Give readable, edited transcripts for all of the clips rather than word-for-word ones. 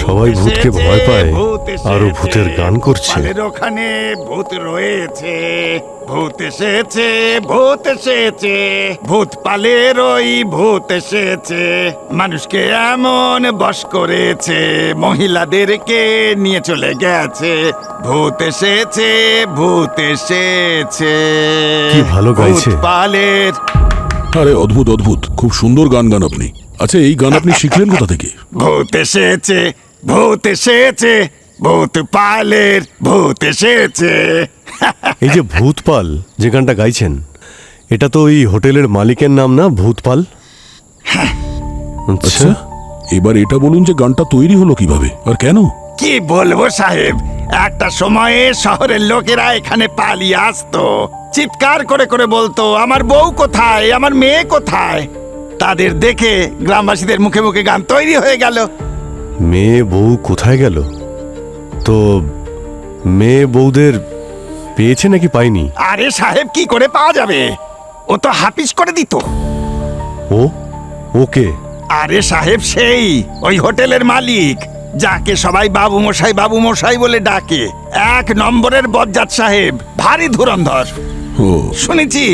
সবাই ভূতকে ভয় পায় আর ও ভূতের গান করছে। ওখানে ভূত রয়েছে, ভূত এসেছে, ভূত এসেছে, ভূত পালের ওই ভূত এসেছে, মানুষকে এমন বশ করেছে, মহিলাদেরকে নিয়ে চলে গেছে, ভূত এসেছে, ভূত এসেছে। কি ভালো গাইছে। ভূত পালের। আরে অদ্ভুত অদ্ভুত, খুব সুন্দর গান গান আপনি। আচ্ছা, এই গান আপনি শিখলেন কোথা থেকে? ভূত এসেছে, ভূত এসেছে, ভূত পালের ভূত এসেছে। এই যে ভূতপাল যে গানটা গাইছেন, এটা তো ওই হোটেলের মালিকের নাম না, ভূতপাল? আচ্ছা, এবার এটা বলুন যে গানটা তৈরি হলো কিভাবে আর কেন? কি বলবো সাহেব, একটা সময়ে শহরের লোকেরা এখানে পালিয়ে আসতো, চিৎকার করে করে বলতো আমার বউ কোথায়, আমার মেয়ে কোথায়। তাদের দেখে গ্রামবাসীদের মুখে মুখে গান তৈরি হয়ে গেল। মেয়ে বউ কোথায় গেল? তো মেয়ে বউদের পেয়েছে নাকি পায়নি? আরে সাহেব, কি করে পাওয়া যাবে, ও তো হাফিজ করে দিত। ও ওকে? আরে সাহেব, সেই ওই হোটেলের মালিক, যাকে সবাই বাবু মশাই বলে ডাকে, 1 নম্বরের বজ্জাত সাহেব, ভারী ধুরন্ধর। ও শুনেছি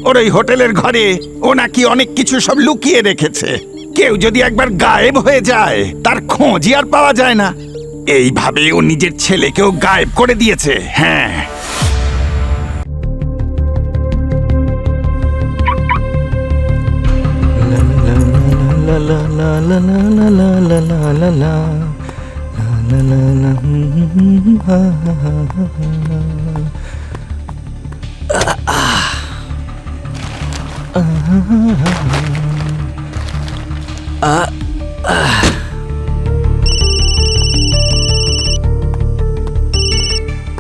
ওর ওই হোটেলের ঘরে ও নাকি অনেক কিছু সব লুকিয়ে রেখেছে। কেউ যদি একবার গায়েব হয়ে যায় তার খোঁজই আর পাওয়া যায় না। এইভাবে ও নিজের ছেলেকেও গায়েব করে দিয়েছে। হ্যাঁ,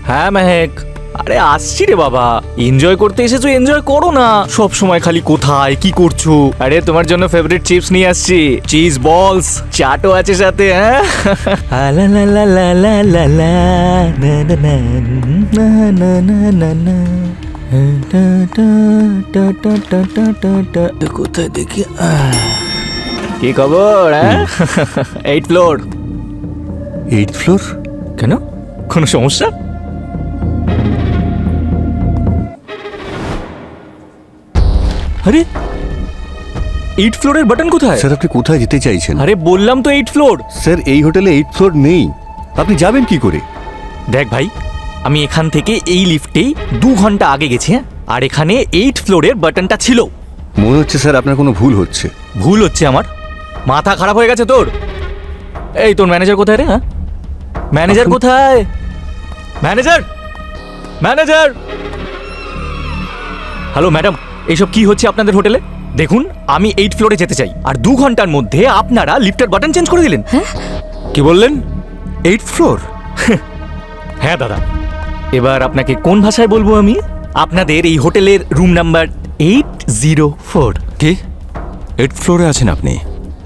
হ্যাঁ মেহেক, আরে আসছি রে বাবা। এনজয় করতে এসেছো, এনজয় করো না, সব সময় খালি কোথায় কি করছো। আরে তোমার জন্য ফেভারিট চিপস নিয়ে আসছি, চিজ বলস, চাটও আছে সাথে। হ্যাঁ লা লা লা লা লা লা লা না না না না না না না না টা টা টা টা টা টা টা টা। কোথায় দেখি, কি খবর? হ্যাঁ, 8th ফ্লোর। 8th floor? কেন, কোনো সমস্যা? আরে 8th ফ্লোরের বাটন কোথায়? স্যার আপনি কোথায় যেতে চাইছেন? আরে বললাম তো 8th ফ্লোর। স্যার এই হোটেলে 8th ফ্লোর নেই, আপনি যাবেন কি করে? দেখ ভাই, আমি এখান থেকে এই লিফটেই 2 ঘন্টা আগে গেছি, হ্যাঁ, আর এখানে 8th ফ্লোরের বাটনটা ছিল। মনে হচ্ছে স্যার আপনার কোনো ভুল হচ্ছে। ভুল হচ্ছে আমার? মাথা খারাপ হয়ে গেছে তোর? এই তোর ম্যানেজার কোথায় রে? হ্যাঁ, ম্যানেজার কোথায়? Manager, manager. হ্যালো ম্যাডাম, এইসব কি হচ্ছে আপনাদের হোটেলে? দেখুন, আমি 8th ফ্লোরে যেতে চাই, আর 2 ঘন্টার মধ্যে আপনারা লিফটের বাটন চেঞ্জ করে দিলেন। কি বললেন? 8th floor? হ্যাঁ দাদা, এবার আপনাকে কোন ভাষায় বলবো আমি? আপনাদের এই হোটেলের রুম নাম্বার 804। কি 8th ফ্লোরে আছেন আপনি?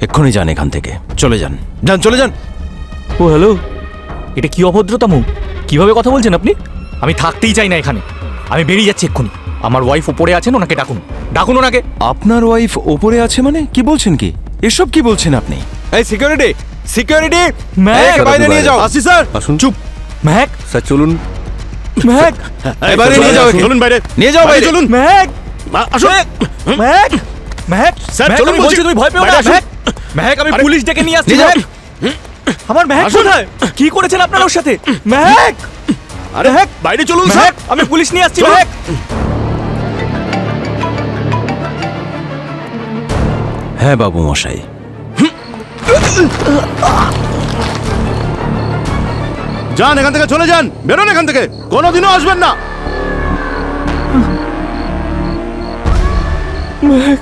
এক্ষুনি যান এখান থেকে, চলে যান, যান চলে যান। ও হ্যালো, এটা কি অভদ্রতাম? কিভাবে কথা বলছেন আপনি? আমি থাকতেই চাই না এখানে, আমি বেরিয়ে যাচ্ছি এক্ষুনি। আমার ওয়াইফ উপরে আছেন, ওনাকে ডাকুন, ডাকুন ওনাকে। আপনার ওয়াইফ ওপরে আছে মানে কি বলছেন? কি এসব কি বলছেন আপনি? এই সিকিউরিটি, সিকিউরিটি, ম্যাক, বাইরে নিয়ে যাও। আসি স্যার। আসুন। চুপ। ম্যাক, স্যার চলুন। ম্যাক, বাইরে নিয়ে যাও, চলুন বাইরে নিয়ে যাও, বাইরে চলুন। ম্যাক, আসুন। ম্যাক, ম্যাক, স্যার, ম্যাক, চলুন আমি বলছি, বলছি। তুমি ভয় পেও না। বাইরে আসুন। ম্যাক, ম্যাক, আমি পুলিশ ডেকে নিয়ে আসছি। নিয়ে যাও। ম্যাক, আমার ম্যাক কোথায়? কি করেছেন আপনারা ওর সাথে? ম্যাক, আরে বাইরে চলুন স্যার। ম্যাক, আমি পুলিশ নিয়ে আসছি। ম্যাক, হ্যাঁ বাবু মশাই। যান এখান থেকে, চলে যান, বেরোন এখান থেকে, কোনোদিনও আসবেন না। Mac,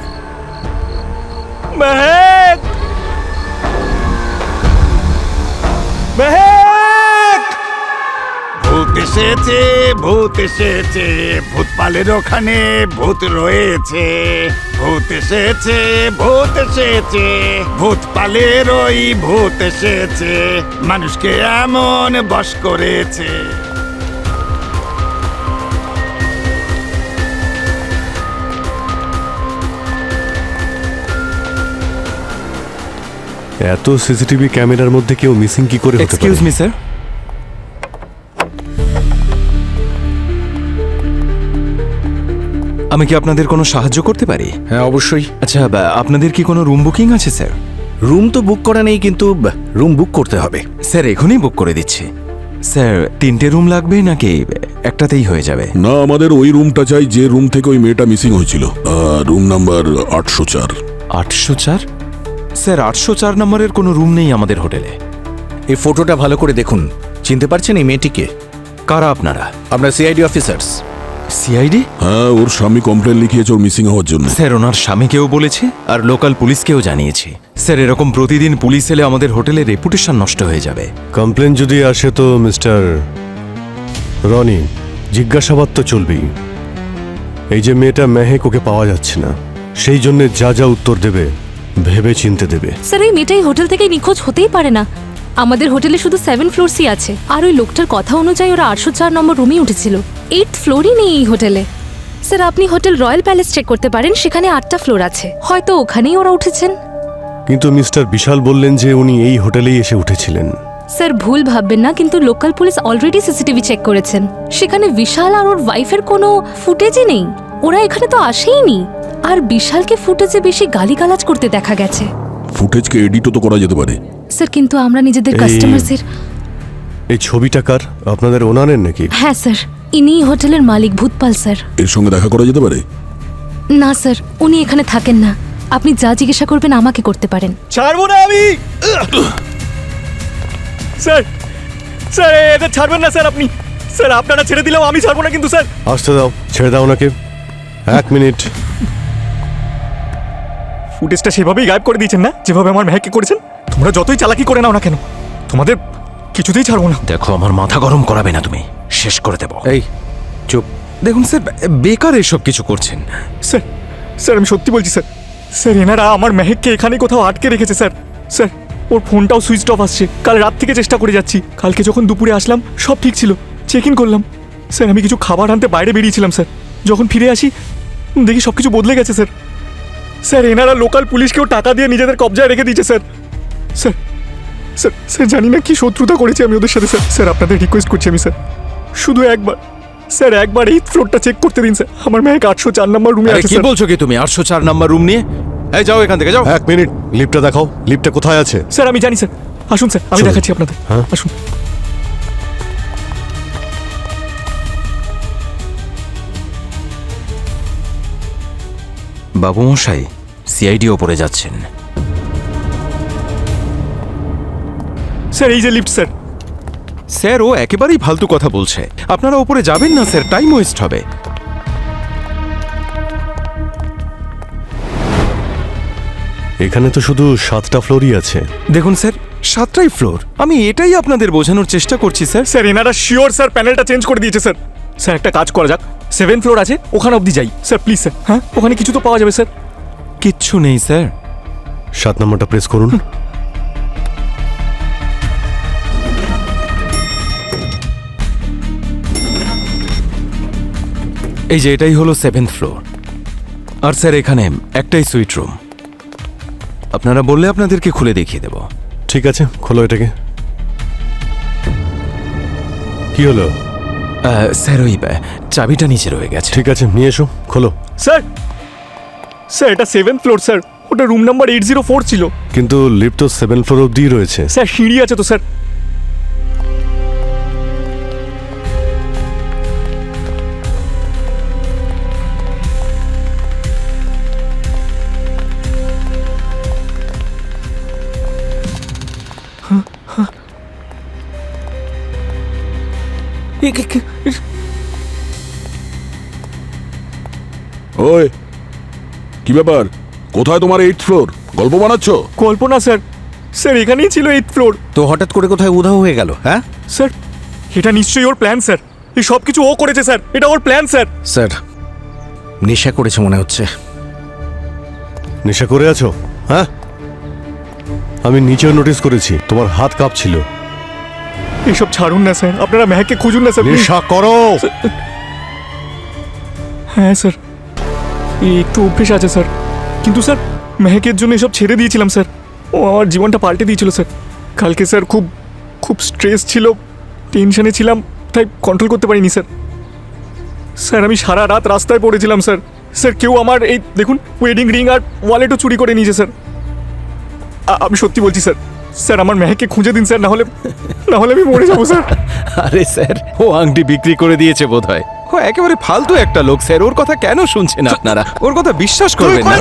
Mac. ভূত এসেছে, ভূত এসেছে, ভূত পালের ওখানে ভূত রয়েছে, ভূত এসেছে, ভূত এসেছে, ভূত পালের ওই ভূত এসেছে, মানুষকে এমন বশ করেছে। এত সিসিটিভি ক্যামেরার মধ্যে কেউ মিসিং কি করে হতে এক্সকিউজ পারে? মি স্যার, আমি কি আপনাদের কোনো সাহায্য করতে পারি? হ্যাঁ অবশ্যই। আচ্ছা, আপনাদের কি কোনো রুম বুকিং আছে স্যার? রুম তো বুক করা নেই, কিন্তু রুম বুক করতে হবে। স্যার এখনই বুক করে দিচ্ছি। স্যার 3টে রুম লাগবে নাকি একটাতেই হয়ে যাবে? না, আমাদের ওই রুমটা চাই যে রুম থেকে ওই মেয়েটা মিসিং হয়েছিল। Room number 804। 804? স্যার 804 নম্বরের কোনো রুম নেই আমাদের হোটেলে। এই ফটোটা ভালো করে দেখুন, চিনতে পারছেন এই মেয়েটিকে? কারা আপনারা? আমরা সিআইডি অফিসার্স। সিআইডি? হ্যাঁ, ওর স্বামী কমপ্লেন লিখিয়েছে ওর মিসিং হওয়ার জন্য। স্যার ওনার স্বামীকেও বলেছে আর লোকাল পুলিশকেও জানিয়েছি। স্যার এরকম প্রতিদিন পুলিশ এলে আমাদের হোটেলের রেপুটেশন নষ্ট হয়ে যাবে। কমপ্লেন যদি আসে তো মিস্টার রনি, জিজ্ঞাসাবাদ তো চলবেই। এই যে মেয়েটা মেহেক, ওকে পাওয়া যাচ্ছে না, সেই জন্য যা যা উত্তর দেবে ভেবে চিনতে দেবে। স্যার এই মেয়েটাই হোটেল থেকে নিখোঁজ হতেই পারে না। আমাদের হোটেলে শুধু 7 ফ্লোরসই আছে, আর ওই লোকটার কথা অনুযায়ী ওরা 804 নম্বর রুমে উঠেছিল। 8th ফ্লোরই নেই এই হোটেলে। স্যার আপনি হোটেল রয়্যাল প্যালেস চেক করতে পারেন, সেখানে 8টা ফ্লোর আছে, হয়তো ওখানেই ওরা উঠেছেন। কিন্তু মিস্টার বিশাল বললেন যে উনি এই হোটেলেই এসে উঠেছিলেন। স্যার ভুল ভাববেন না, কিন্তু local police already CCTV check করেছেন, সেখানে বিশাল আর ওর ওয়াইফের কোনো ফুটেজই নেই। ওরা এখানে তো আসেইনি। আর বিশালকে ফুটেজে বেশি গালিগালাজ করতে দেখা গেছে। ফুটেজকে এডিটও তো করা যেতে পারে। স্যার কিন্তু আমরা নিজেদের এই- কাস্টমারদের। এই ছবিটা কার? আপনাদের ওনারের নাকি? হ্যাঁ স্যার, ইনি হোটেলের মালিক ভূতপাল স্যার। এর সঙ্গে দেখা করা যেতে পারে? না স্যার, উনি এখানে থাকেন না। আপনি যা জিজ্ঞাসা করবেন আমাকে করতে পারেন। ছাড়বো না আমি। স্যার, স্যার এদের ছাড়বেন না স্যার আপনি। স্যার আপনারা ছেড়ে দিলেও আমি ছাড়বো না কিন্তু স্যার। আসতে দাও, ছেড়ে দাও ওনাকে। 1 মিনিট। ফুটেজটা সেভাবেই গায়েব করে দিয়েছেন না, যেভাবে আমার মেহেককে করেছেন। তোমরা যতই চালাকি করে নাও না কেন, তোমাদের কিছুতেই ছাড়বো না। দেখো আমার মাথা গরম করাবে না, তুমি শেষ করে দেবো। এই চুপ। দেখুন স্যার, বেকার এসব কিছু করছেন। স্যার, স্যার আমি সত্যি বলছি স্যার। স্যার এনারা আমার মেহেককে এখানে কোথাও আটকে রেখেছে স্যার। স্যার ওর ফোনটাও সুইচ অফ আসছে। কাল রাত থেকে চেষ্টা করে যাচ্ছি। কালকে যখন দুপুরে আসলাম সব ঠিক ছিল, চেক ইন করলাম। স্যার আমি কিছু খাবার আনতে বাইরে বেরিয়েছিলাম স্যার। যখন ফিরে আসি দেখি সব কিছু বদলে গেছে স্যার। স্যার এনারা লোকাল পুলিশকেও টাকা দিয়ে নিজেদের কবজায় রেখে দিয়েছে স্যার। স্যার স্যার স্যার জানি না কি শত্রুতা করেছি আমি ওদের সাথে স্যার। স্যার আপনাদের রিকোয়েস্ট করছি আমি স্যার, শুধু একবার, স্যার একবার এই ফ্লোরটা চেক করতে দিন স্যার। আমার মেহেক 804 নম্বর রুমে আরে আছে কি স্যার। বলছো কি তুমি? 804 নাম্বার রুম নিয়ে? এই যাও এখান থেকে, যাও। 1 মিনিট, লিফটটা দেখাও। লিফটটা কোথায় আছে? স্যার আমি জানি স্যার, আসুন স্যার আমি চলুন। দেখাচ্ছি আপনাদের। হ্যাঁ। আসুন। বাবু মশাই, সিআইডি ওপরে যাচ্ছেন। স্যার এই যে লিফট স্যার। স্যার ও একেবারেই ফালতু কথা বলছে। আপনারা ওপরে যাবেন না স্যার, টাইম ওয়েস্ট হবে। এখানে তো শুধু 7টা ফ্লোরই আছে। দেখুন স্যার, 7টাই ফ্লোর। আমি এটাই আপনাদের বোঝানোর চেষ্টা করছি স্যার। স্যার এনারা শিওর স্যার প্যানেলটা চেঞ্জ করে দিয়েছে স্যার। স্যার একটা কাজ করা যাক, 7 ফ্লোর আছে ওখানে অবধি যাই স্যার প্লিজ স্যার। হ্যাঁ ওখানে কিছু তো পাওয়া যাবে স্যার। কিচ্ছু নেই স্যার। 7 নম্বরটা প্রেস করুন। এই যে এটাই হলো 7th ফ্লোর। আর স্যার এখানে একটাই সুইট রুম। আপনারা বললে আপনাদেরকে খুলে দেখিয়ে দেব। ঠিক আছে, খোলো এটাকে। কি হলো? স্যার ওই চাবিটা নিচে রয়ে গেছে। ঠিক আছে, নিয়ে এসো, খোলো। স্যার, স্যার এটা 7 ফ্লোর স্যার, ওটা রুম নাম্বার 804 ছিল। কিন্তু লিফট তো 7 ফ্লোর অব্দি রয়েছে। স্যার সিঁড়ি আছে তো স্যার। ওই কি ব্যাপার? কোথায় তোমার 8th ফ্লোর? গল্প বানাচ্ছ? কল্পনা স্যার, স্যার এখানেই ছিল 8th ফ্লোর। তো হঠাৎ করে কোথায় উধাও হয়ে গেল? হ্যাঁ স্যার এটা নিশ্চয়ই ওর প্ল্যান স্যার। এই সব কিছু ও করেছে স্যার, এটা ওর প্ল্যান স্যার। স্যার, নেশা করেছে মনে হচ্ছে। নেশা করে আছো? হ্যাঁ, আমি নিচেও নোটিস করেছি তোমার হাত কাঁপছিল। এইসব ছাড়ুন না স্যার, আপনারা মেহেককে খুঁজুন না স্যার। নেশা করো? হ্যাঁ স্যার, এই একটু অভ্যেস আছে স্যার, কিন্তু স্যার মেহেকের জন্য এসব ছেড়ে দিয়েছিলাম স্যার। ও আমার জীবনটা পাল্টে দিয়েছিল স্যার। কালকে স্যার খুব খুব স্ট্রেস ছিল, টেনশনে ছিলাম, তাই কন্ট্রোল করতে পারিনি স্যার। স্যার আমি সারা রাত রাস্তায় পড়েছিলাম স্যার। স্যার কেউ আমার এই দেখুন ওয়েডিং রিং আর ওয়ালেটও চুরি করে নিয়েছে স্যার। আমি সত্যি বলছি স্যার। স্যার আমার মেহেককে খুঁজে দিন স্যার, নাহলে আমি মরে যাবো স্যার। আরে স্যার, ও আংটি বিক্রি করে দিয়েছে বোধহয়। ও একেবারে ফালতু একটা লোক স্যার, ওর কথা কেন শুনছেন আপনারা? ওর কথা বিশ্বাস করবেন না।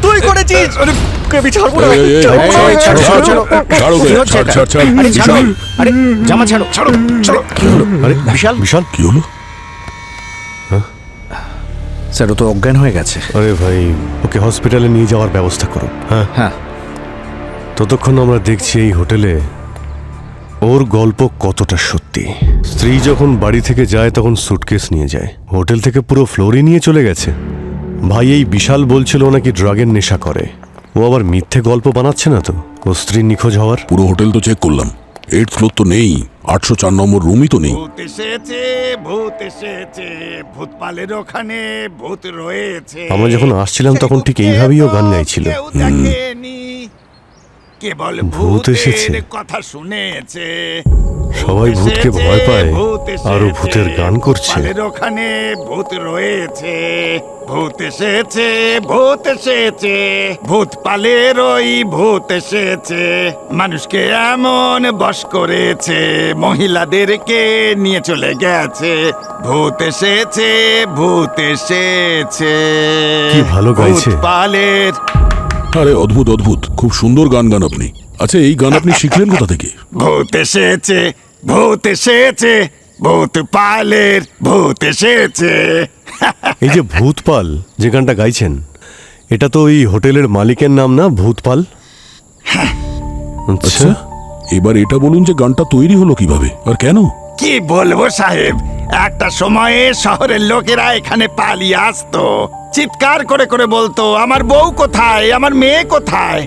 তুই করেছিস। আমি ছাড়বো না। এই, এই, এই, ছাড়বো না। এই, ছাড়ো, ছাড়ো, ছাড়ো। ছাড়ো গে, ছাড়, ছাড়, ছাড়। বিশাল, আরে জামা ছাড়ো ছাড়ো ছাড়ো। কি হলো? আরে বিশাল। বিশাল, কি হলো? স্যার ও তো অজ্ঞান হয়ে গেছে। আরে ভাই, ওকে হসপিটালে নিয়ে যাওয়ার ব্যবস্থা করো। হ্যাঁ, হ্যাঁ ততক্ষণ আমরা দেখছি এই হোটেলে ওর গল্প কতটা সত্যি। স্ত্রী যখন বাড়ি থেকে যায় তখন সুটকেস নিয়ে যায়, হোটেল থেকে পুরো ফ্লোরই নিয়ে চলে গেছে। ভাই এই বিশাল বলছিল ও নাকি ড্রাগের নেশা করে। ও আবার মিথ্যে গল্প বানাচ্ছে না তো ওর স্ত্রীর নিখোঁজ হওয়ার? পুরো হোটেল তো চেক করলাম, 8th ফ্লোর তো নেই, 804 নম্বর রুমই তো নেই। ভূত এসেছে, ভূত এসেছে, ভূতপালের ওখানে ভূত রয়েছে। আমরা যখন আসছিলাম তখন ঠিক এইভাবেই ও গান গাইছিল। কেউ দেখেনি, কেবল ভূত এসেছে। ভূতের কথা শুনেছে। সবাই ভূতকে ভয় পায়, ভূত আর ও ভূতের গান করছে। ভূতপালের ওখানে ভূত রয়েছে। ভূত এসেছে, ভূত এসেছে, ভূতপালের ওই ভূত এসেছে। মানুষকে এমন বশ করেছে, মহিলাদেরকে নিয়ে চলে গেছে। ভূত এসেছে, ভূত এসেছে। কি ভালো গাইছে। ভূতপালের আরে অদ্ভুত অদ্ভুত, খুব সুন্দর গান গান আপনি। আচ্ছা এই গান আপনি শিখলেন কোথা থেকে? ভূত এসেছে, ভূত এসেছে, ভূতপালের ভূত এসেছে। এই যে ভূতপাল যে গানটা গাইছেন, এটা তো ওই হোটেলের মালিকের নাম না, ভূতপাল? আচ্ছা, আচ্ছা এবার এটা বলুন যে গানটা তৈরি হলো কিভাবে আর কেন? কি বলবো সাহেব, একটা সময়ে শহরের লোকেরা এখানে পালিয়ে আসতো, চিৎকার করে করে বলতো আমার বউ কোথায়, আমার মেয়ে কোথায়।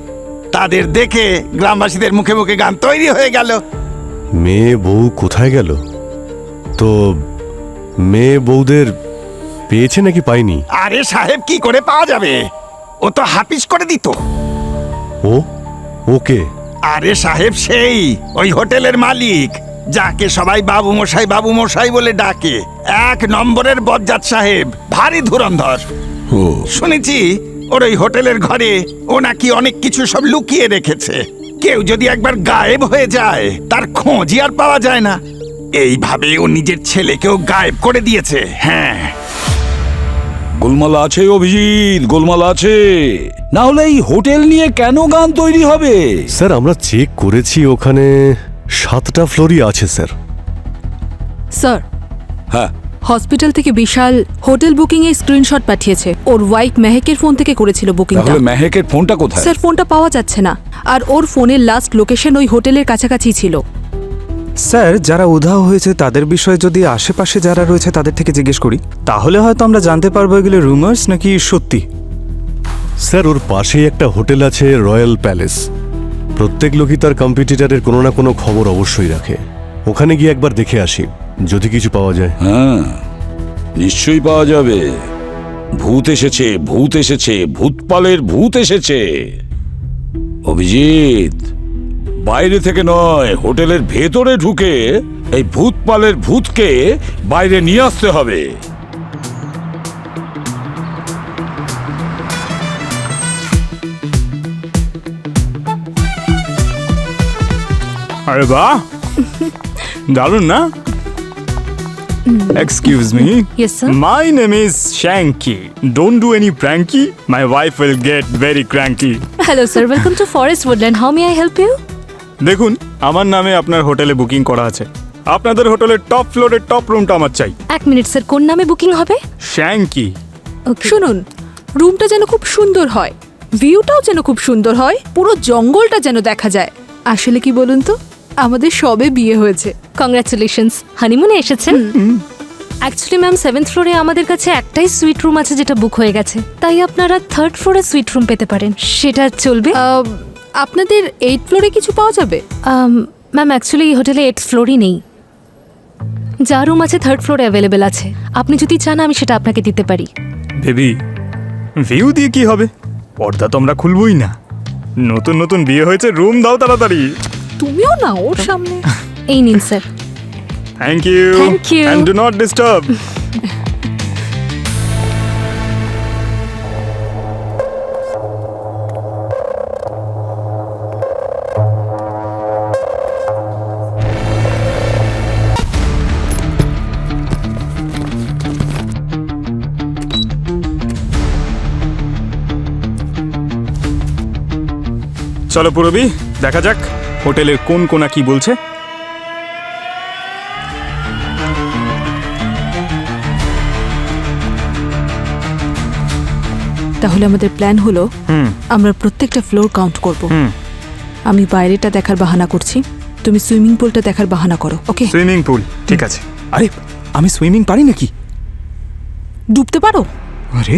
তাদের দেখে গ্রামবাসীদের মুখে মুখে গান তৈরি হয়ে গেল। মেয়ে বউ কোথায় গেল? তো মেয়ে বউদের পেয়েছে নাকি পায়নি? আরে সাহেব কি করে পাওয়া যাবে, ও তো হাপিস করে দিত। ও ওকে আরে সাহেব সেই ওই হোটেলের মালিক, যাকে সবাই বাবু মশাই বলে ডাকে। 1 নম্বরের বজ্জাত সাহেব, ভারী ধুরন্ধর। ও শুনেছি ওর ওই হোটেলের ঘরে ও নাকি অনেক কিছু সব লুকিয়ে রেখেছে। কেউ যদি একবার গায়েব হয়ে যায় তার খোঁজই আর পাওয়া যায় না। এইভাবে ও নিজের ছেলেকেও গায়েব করে দিয়েছে। হ্যাঁ, গোলমাল আছে অভিজিৎ, গোলমাল আছে। না হলে এই হোটেল নিয়ে কেন গান তৈরি হবে? স্যার, আমরা চেক করেছি, ওখানে 7টা ফ্লোরই আছে স্যার। স্যার, হ্যাঁ হসপিটাল থেকে বিশাল হোটেল বুকিং এর স্ক্রিনশট পাঠিয়েছে। ওর ওয়াইফ মেহেকের ফোন থেকে করেছিল বুকিংটা। তাহলে মেহেকের ফোনটা কোথায়? স্যার ফোনটা পাওয়া যাচ্ছে না, আর ওর ফোনের লাস্ট লোকেশন ওই হোটেলের কাছাকাছি ছিল। স্যার, যারা উধাও হয়েছে তাদের বিষয়ে যদি আশেপাশে যারা রয়েছে তাদের থেকে জিজ্ঞেস করি, তাহলে হয়তো আমরা জানতে পারবো এগুলো রুমার্স নাকি সত্যি। স্যার, ওর পাশেই একটা হোটেল আছে, রয়্যাল প্যালেস। প্রত্যেক লোকই তার কম্পিটিটরের কোনো না কোনো খবর অবশ্যই রাখে। ওখানে গিয়ে একবার দেখে আসি, যদি কিছু পাওয়া যায়। হ্যাঁ নিশ্চয়ই পাওয়া যাবে। ভূত এসেছে, ভূত এসেছে, ভূতপালের ভূত এসেছে। অভিজিৎ, বাইরে থেকে নয়, হোটেলের ভেতরে ঢুকে এই ভূতপালের ভূতকে বাইরে নিয়ে আসতে হবে। আরে বাহ, দারুণ না? Excuse me. Yes, sir. My name is Shanky. Don't do any pranky. My wife will get very cranky. Hello sir, welcome to Forest Woodland. How may I help you? দেখুন, আমার নামে আপনার হোটেলে বুকিং করা আছে। আপনাদের হোটেলের টপ ফ্লোরের টপ রুমটা আমার চাই। 1 মিনিট স্যার, কোন নামে বুকিং হবে? শ্যাঙ্কি। ওকে। শুনুন, রুমটা যেন খুব সুন্দর হয়, ভিউটাও যেন খুব সুন্দর হয়, পুরো জঙ্গলটা যেন দেখা যায়। আসলে কি বলুন তো, আমাদের সবে বিয়ে হয়েছে। কংগ্রাচুলেশনস, হানিমুনে এসেছেন? অ্যাকচুয়ালি ম্যাম 7th ফ্লোরে আমাদের কাছে একটাই সুইট রুম আছে যেটা বুক হয়ে গেছে, তাই আপনারা 3rd ফ্লোরে সুইট রুম পেতে পারেন। সেটা চলবে? আপনাদের 8th ফ্লোরে কিছু পাওয়া যাবে? ম্যাম অ্যাকচুয়ালি এই হোটেলে 8th ফ্লোরই নেই। যা রুম আছে 3rd ফ্লোরে অ্যাভেলেবেল আছে। আপনি যদি চান আমি সেটা আপনাকে দিতে পারি। বেবি, ভিউ দিয়ে কি হবে? পর্দা তো আমরা খুলবই না। নতুন নতুন বিয়ে হয়েছে, রুম দাও তাড়াতাড়ি। তুমিও না ওর সামনে। এই নিন sir. Thank you. Thank you. And do not disturb. চলো পুরবি, দেখা যাক হোটেলের কোন কোনা কি বলছে। তাহলে আমাদের প্ল্যান হলো আমরা প্রত্যেকটা ফ্লোর কাউন্ট করব। আমি বাইরেটা দেখার বাহানা করছি, তুমি সুইমিং পুলটা দেখার বাহানা করো। ওকে? সুইমিং পুল, ঠিক আছে। আরে আমি সুইমিং পারি নাকি? ডুবতে পারো? আরে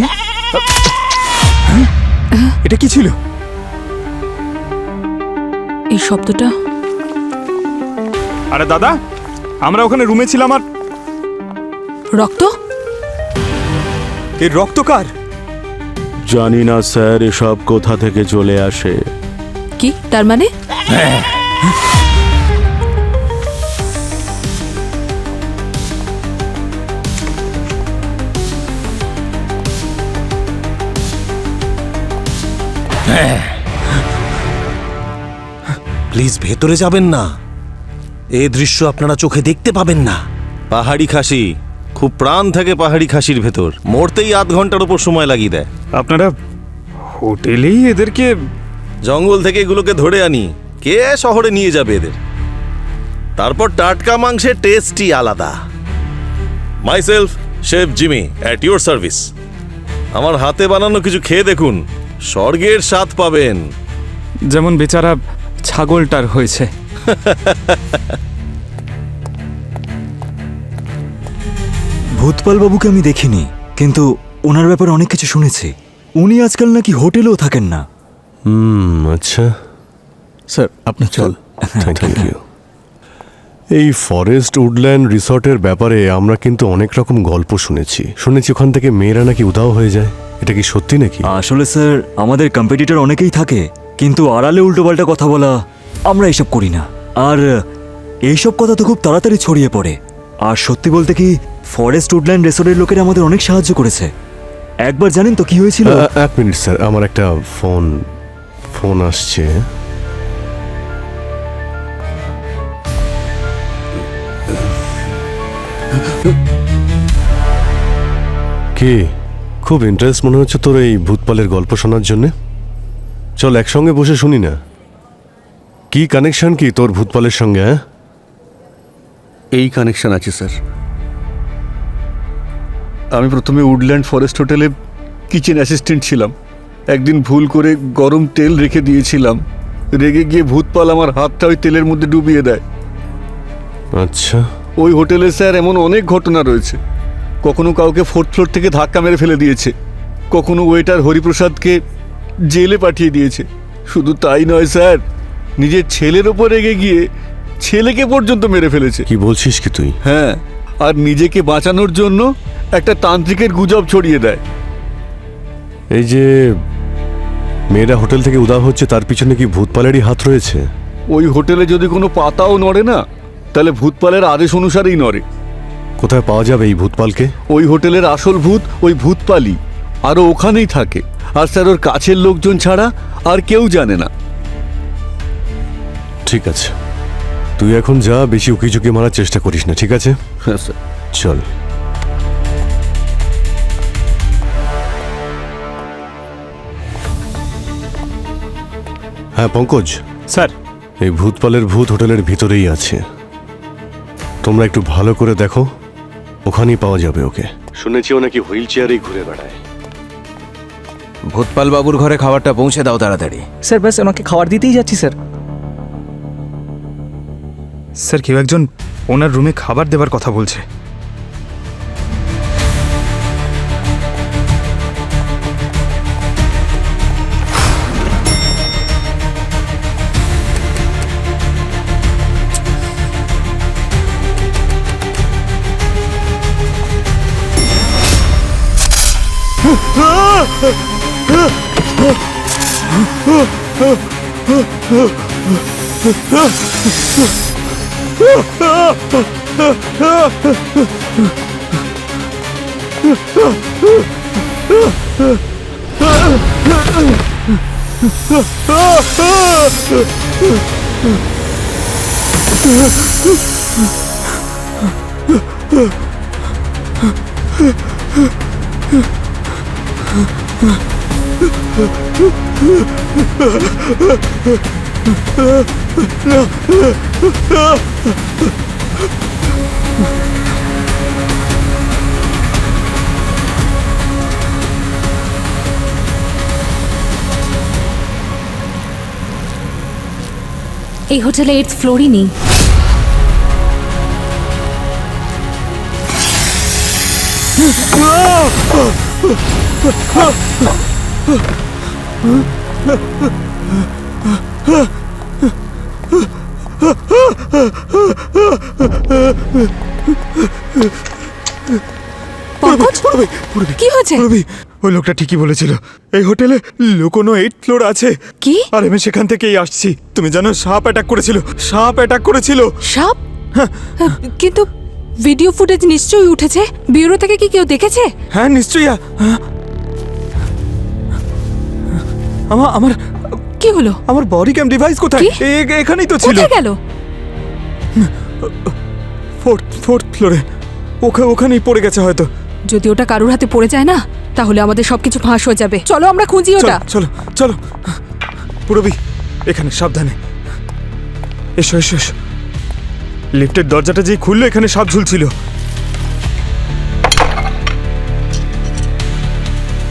এটা কি ছিল? এই শব্দটা আরে দাদা, আমরা ওখানে রুমে ছিলাম আর রক্ত। এই রক্ত কার? জানি না স্যার, এসব কোথা থেকে চলে আসে। কি তার মানে? প্লিজ ভেতরে যাবেন না, এই দৃশ্য আপনারা চোখে দেখতে পাবেন না। পাহাড়ি খাসি, খুব প্রাণ থাকে পাহাড়ি খাসির ভেতর, মরতেই আধ ঘন্টার উপর সময় লাগিয়ে দেয়। আপনারা হোটেলেই এদেরকে? জঙ্গল থেকে এগুলোকে ধরে আনি, কে শহরে নিয়ে যাবে এদের? তারপর টাটকা মাংসের টেস্টই আলাদা। Myself chef Jimmy at your service. আমার হাতে বানানো কিছু খেয়ে দেখুন, স্বর্গের স্বাদ পাবেন। যেমন বেচারা ছাগলটার হয়েছে। ভূতপাল বাবুকে আমি দেখিনি, কিন্তু ওনার ব্যাপারে অনেক কিছু শুনেছি। উনি আজকাল নাকি হোটেলেও থাকেন না। আচ্ছা, স্যার আপনি চল। Thank you. এই ফরেস্ট উডল্যান্ড রিসর্টের ব্যাপারে আমরা কিন্তু অনেক রকম গল্প শুনেছি ওখান থেকে মেয়েরা নাকি উধাও হয়ে যায়। এটা কি সত্যি নাকি? আসলে স্যার, আমাদের কম্পিটিটর অনেকেই থাকে, কিন্তু আড়ালে উল্টোপাল্টা কথা বলা আমরা এইসব করি না। আর এইসব কথা তো খুব তাড়াতাড়ি ছড়িয়ে পড়ে। আর সত্যি বলতে কি, ফরেস্ট উডল্যান্ড রিসর্টের লোকেরা আমাদের অনেক সাহায্য করেছে। একবার জানেন তো কি হয়েছিল? এক মিনিট স্যার, আমার একটা ফোন আসছে। কি খুব ইন্টারেস্ট মনে হচ্ছে তোর এই ভূতপালের গল্প শোনার জন্যে? চল একসঙ্গে বসে শুনি না। কি কানেকশন কি তোর ভূতপালের সঙ্গে? হ্যাঁ, এই কানেকশন আছে স্যার। আমি প্রথমে উডল্যান্ড ফরেস্ট হোটেলে কিচেন অ্যাসিস্ট্যান্ট ছিলাম। একদিন ভুল করে গরম তেল রেখে দিয়েছিলাম, রেগে গিয়ে ভূতপাল আমার হাতটা ওই তেলের মধ্যে ডুবিয়ে দেয়। আচ্ছা। ওই হোটেলে স্যার এমন অনেক ঘটনা রয়েছে। কখনো কাউকে 4th ফ্লোর থেকে ধাক্কা মেরে ফেলে দিয়েছে, কখনো ওয়েটার হরিপ্রসাদকে জেলে পাঠিয়ে দিয়েছে। শুধু তাই নয় স্যার, নিজের ছেলের ওপর রেগে গিয়ে ছেলেকে পর্যন্ত মেরে ফেলেছে। কি বলছিস কি তুই? হ্যাঁ, আর নিজেকে বাঁচানোর জন্য একটা তান্ত্রিকের গুজব ছড়িয়ে দেয়। এই যে মেয়েরা হোটেল থেকে উধাও হচ্ছে, তার পিছনে কি ভূতপালেরই হাত রয়েছে? ওই হোটেলে যদি কোনো পাতাও নড়ে না, তাহলে ভূতপালের আদেশ অনুসারেই নড়ে। কোথায় পাওয়া যাবে এই ভূতপালকে? ওই হোটেলের আসল ভূত ওই ভূতপালই, আরও ওখানেই থাকে। আর স্যার, ওর কাছের লোকজন ছাড়া আর কেউ জানে না। ঠিক আছে, তুই এখন যা, বেশি উকিঝুঁকি মারার চেষ্টা করিস না, ঠিক আছে? হ্যাঁ স্যার। চল। হ্যাঁ পঙ্কজ স্যার, এই ভূতপালের ভূত হোটেলের ভিতরেই আছে। তোমরা একটু ভালো করে দেখো, ওখানেই পাওয়া যাবে ওকে। শুনেছি ও নাকি হুইল চেয়ারেই ঘুরে বেড়ায়। ভূতপাল বাবুর ঘরে খাবারটা পৌঁছে দাও তাড়াতাড়ি। স্যার ব্যাস ওনাকে খাবার দিতেই যাচ্ছি স্যার। স্যার, কেউ একজন ওনার রুমে খাবার দেবার কথা বলছে। এই হোটেলে 8th ফ্লোরই নেই। পঙ্কজ, কি হয়েছে? রবি, ওই লোকটা ঠিকই বলেছিল, এই হোটেলে লুকোনো 8th ফ্লোর আছে। কি? আর আমি সেখান থেকেই আসছি। তুমি জানো সাপ অ্যাটাক করেছিল, সাপ অ্যাটাক করেছিল। সাপ? কিন্তু ভিডিও ফুটেজ নিশ্চয়ই উঠেছে। ব্যুরো থেকে কি কেউ দেখেছে? হ্যাঁ নিশ্চয়ই। আমার কি হলো? আমার বডি ক্যাম ডিভাইস কোথায়? কি? এখানেই তো ছিল। কোথায় গেল? 4th ফ্লোরে। ওখানেই পড়ে গেছে হয়তো। যদি ওটা কারোর হাতে পড়ে যায় না, তাহলে আমাদের সবকিছু ফাঁস হয়ে যাবে। চলো আমরা খুঁজি ওটা। চলো চলো। পুরবি, এখানে সাবধানে। এসো এসো এসো। লিফটের দরজাটা যেই খুললো, এখানে সাপ ঝুলছিল।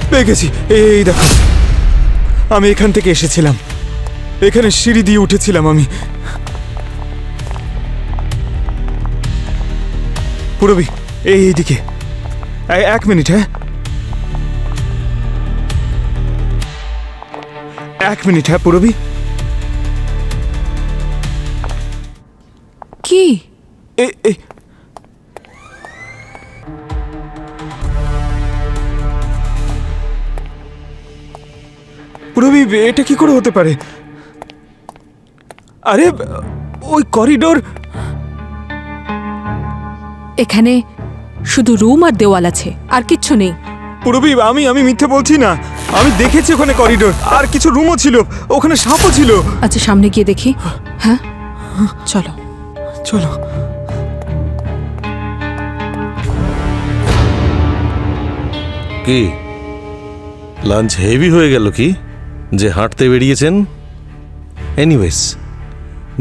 পেয়ে গেছি, এই দেখো। আমি এখান থেকে এসেছিলাম, এখানে সিঁড়ি দিয়ে উঠেছিলাম আমি। পুরবি, এইদিকে। 1 মিনিট। হ্যাঁ 1 মিনিট। হ্যাঁ পুরবি। কি? পুরবি, এটা কি করে হতে পারে? আরে ওই করিডোর। এখানে শুধু রুম আর দেওয়াল আছে, আর কিচ্ছু নেই। পুরবি, আমি মিথ্যে বলছি না। আমি দেখেছি ওখানে করিডোর, আর কিছু রুমও ছিল, ওখানে সাপও ছিল। আচ্ছা সামনে গিয়ে দেখি। হ্যাঁ চলো চলো। কি লাঞ্চ হেভি হয়ে গেল কি যে হাঁটতে বেরিয়েছেন? এনিওয়েজ,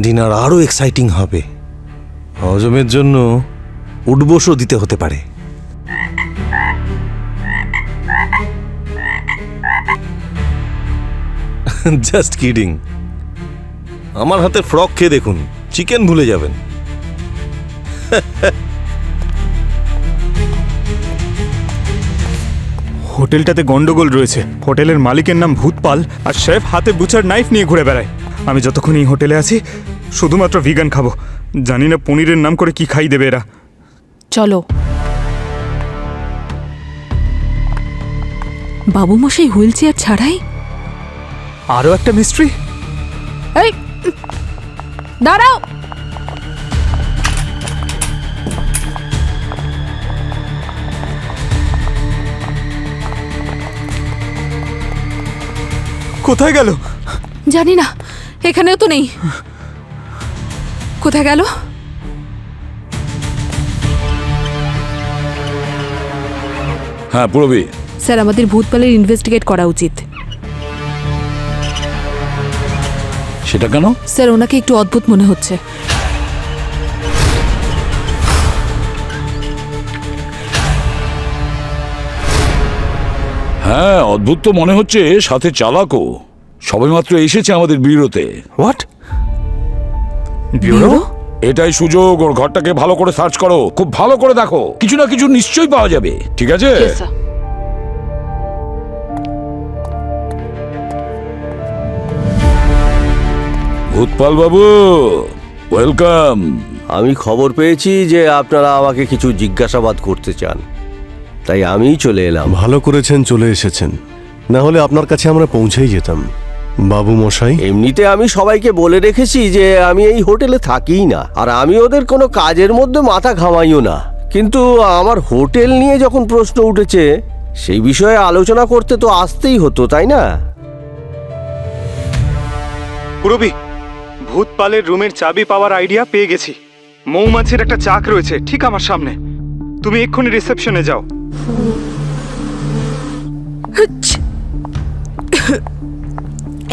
ডিনার আরও এক্সাইটিং হবে। হজমের জন্য উঠবোসও দিতে হতে পারে। Just kidding. আমার হাতে ফ্রক খেয়ে দেখুন, চিকেন ভুলে যাবেন। হোটেলটাতে গন্ডগোল রয়েছে। হোটেলের মালিকের নাম ভূতপাল, আর শেফ হাতে বুচার নাইফ নিয়ে ঘুরে বেড়ায়। আমি যতক্ষণ এই হোটেলে আছি শুধুমাত্র ভিগান খাবো। জানি না পনিরের নাম করে কি খাই দেবে এরা। চলো। বাবু মশাই হুইল চেয়ার ছাড়াই? আরও একটা মিস্ট্রি। এই দাঁড়াও। কোথায় গেল? জানি না, এখানেও তো নেই। কোথায় গেল? হ্যাঁ পুরবি। স্যার, আমাদের ভূতপালের ইনভেস্টিগেট করা উচিত। সেটা কেন? স্যার, ওনাকে একটু অদ্ভুত মনে হচ্ছে। হ্যাঁ অদ্ভুত তো মনে হচ্ছে, সাথে চালাকও। সবেমাত্র এসেছে আমাদের ব্যুরোতে। হোয়াট? ব্যুরো? এটাই সুযোগ, ওর ঘরটাকে ভালো করে সার্চ করো, খুব ভালো করে দেখো, কিছু না কিছু নিশ্চয়ই পাওয়া যাবে। ঠিক আছে? ভূতপাল বাবু, ওয়েলকাম। আমি খবর পেয়েছি যে আপনারা আমাকে কিছু জিজ্ঞাসাবাদ করতে চান, তাই আমিই চলে এলাম। ভালো করেছেন চলে এসেছেন, না হলে আপনার কাছে আমরা পৌঁছেই যেতাম। বাবু মশাই, এমনিতে আমি সবাইকে বলে রেখেছি যে আমি এই হোটেলে থাকিই না, আর আমি ওদের কোনো কাজের মধ্যে মাথা ঘামাইও না। কিন্তু আমার হোটেল নিয়ে যখন প্রশ্ন উঠেছে, সেই বিষয়ে আলোচনা করতে তো আসতেই হতো, তাই না? পুরবি, ভূতপালের রুমের চাবি পাওয়ার আইডিয়া পেয়ে গেছি। মৌমাছির একটা চাক রয়েছে ঠিক আমার সামনে। তুমি এক্ষুনি রিসেপশনে যাও।